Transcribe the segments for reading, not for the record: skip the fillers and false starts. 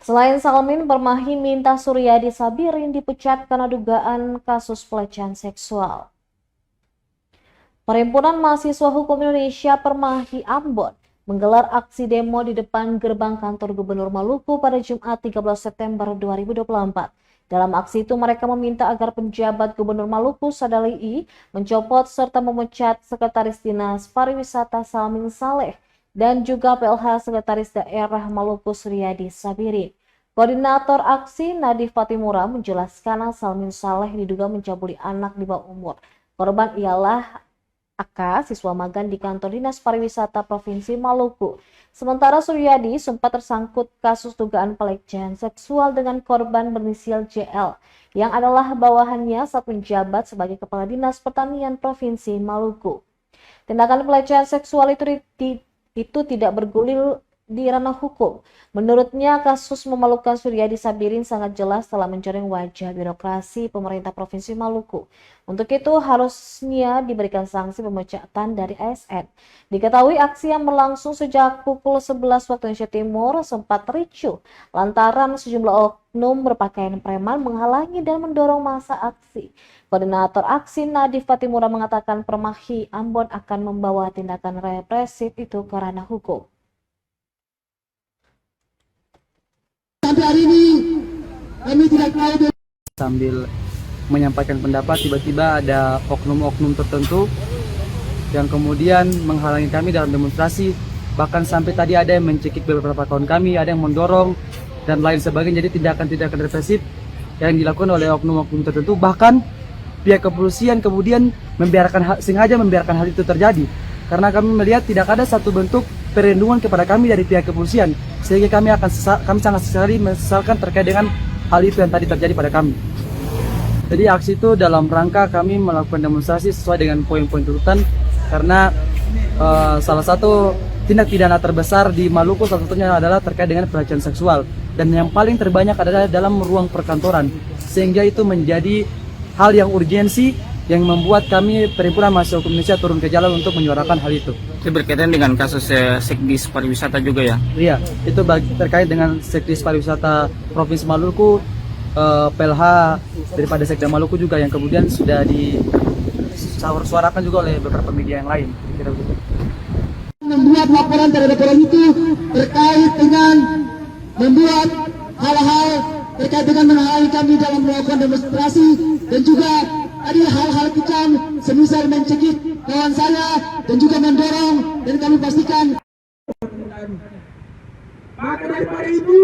Selain Salmin, Permai minta Suryadi Sabirin dipecat karena dugaan kasus pelecehan seksual. Perhimpunan Mahasiswa Hukum Indonesia Permai Ambon menggelar aksi demo di depan gerbang kantor Gubernur Maluku pada Jumat 13 September 2024. Dalam aksi itu mereka meminta agar penjabat Gubernur Maluku Sadali mencopot serta memecat Sekretaris Dinas Pariwisata Salmin Saleh dan juga PLH Sekretaris Daerah Maluku Suryadi Sabirin. Koordinator aksi Nadif Fatimura menjelaskan Salmin Saleh diduga mencabuli anak di bawah umur. Korban ialah AK, siswa magang di kantor Dinas Pariwisata Provinsi Maluku. Sementara Suryadi sempat tersangkut kasus dugaan pelecehan seksual dengan korban berinisial JL yang adalah bawahannya saat menjabat sebagai Kepala Dinas Pertanian Provinsi Maluku. Tindakan pelecehan seksual itu tidak bergulir di ranah hukum. Menurutnya, kasus memalukan Suryadi Sabirin sangat jelas telah mencoreng wajah birokrasi pemerintah Provinsi Maluku. Untuk itu, harusnya diberikan sanksi pemecatan dari ASN. Diketahui aksi yang berlangsung sejak pukul 11 waktu Indonesia Timur sempat ricuh lantaran sejumlah oknum berpakaian preman menghalangi dan mendorong massa aksi. Koordinator aksi Nadif Fatimura mengatakan Permai Ambon akan membawa tindakan represif itu ke ranah hukum. Sampai hari ini kami tidak tahu. Sambil menyampaikan pendapat, tiba-tiba ada oknum-oknum tertentu yang kemudian menghalangi kami dalam demonstrasi. Bahkan sampai tadi ada yang mencekik beberapa kawan kami, ada yang mendorong dan lain sebagainya. Jadi tindakan-tindakan represif yang dilakukan oleh oknum-oknum tertentu. Bahkan pihak kepolisian kemudian sengaja membiarkan hal itu terjadi. Karena kami melihat tidak ada satu bentuk perlindungan kepada kami dari pihak kepolisian, sehingga kami sangat sekali mesesalkan terkait dengan hal itu yang tadi terjadi pada kami. Jadi aksi itu dalam rangka kami melakukan demonstrasi sesuai dengan poin-poin tuntutan, karena salah satu tindak pidana terbesar di Maluku salah satunya adalah terkait dengan pelecehan seksual, dan yang paling terbanyak adalah dalam ruang perkantoran, sehingga itu menjadi hal yang urgensi yang membuat kami Perhimpunan Mahasiswa Hukum Indonesia turun ke jalan untuk menyuarakan hal itu. Itu berkaitan dengan kasus Sekdis Pariwisata juga ya? Iya, itu terkait dengan Sekdis Pariwisata Provinsi Maluku, PLH daripada Sekda Maluku juga yang kemudian sudah disuarakan juga oleh beberapa media yang lain. Kira begitu. Membuat laporan terhadap orang itu terkait dengan membuat hal-hal terkait dengan menghalangi kami dalam melakukan demonstrasi, dan juga ada hal-hal kejam semisal mencekik kawan saya dan juga mendorong, dan kami pastikan. Maka daripada itu,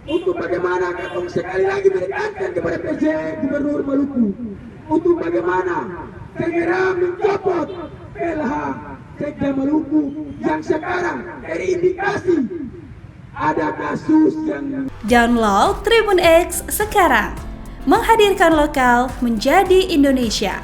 untuk bagaimana kami sekali lagi menekankan kepada PJ Gubernur Maluku untuk bagaimana segera mencopot PLH Sekda Maluku yang sekarang terindikasi ada kasus yang. Download Tribun X sekarang, menghadirkan lokal menjadi Indonesia.